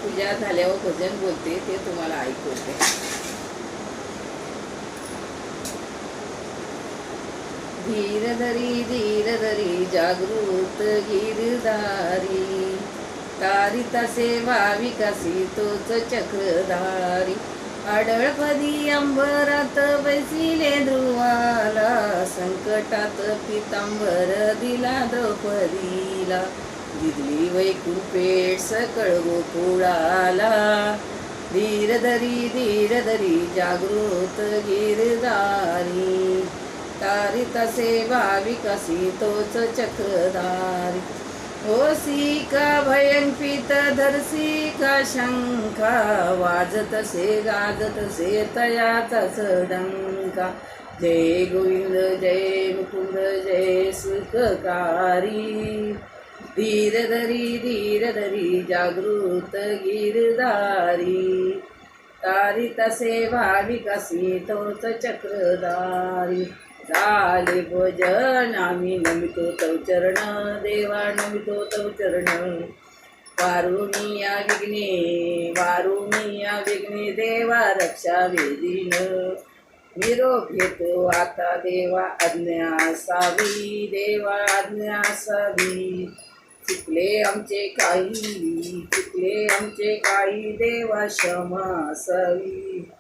पूजा झाल्यावर भजन बोलते ते तुम्हाला ऐकवते. धीर धरी जागृत गिरधारी, तारिता सेवा विकासी तोच चक्रधारी. आढळपदी अंबरात बैसिले ध्रुवाला, संकटात पितांबर दिला द्रौपदीला. दिदली वैकुंठपेठ सकळ गोकुळाला, धीर धरी जागृत गिरधारी. तारिता सेवा विकासी तोच चक्रधारी. होसी का भयंपित धरसी का शंका, वाजत से गाजत से तयाचाच डंका. जय गोविंद जय मुकुंद जय सुखकारी. धीर धरी जागृत गिरधारी. तारिता सेवा विकासी तोच चक्रधारी. झाले भजन आम्ही नमितो तव चरण, देवा नमितो तव चरण. वारुनिया विघ्ने देवा रक्षा वेदीन. निरोप घेतो आता देवा आज्ञा असावी, देवा आज्ञा असावी. चुकले आमचे काही देवा क्षमा असावी.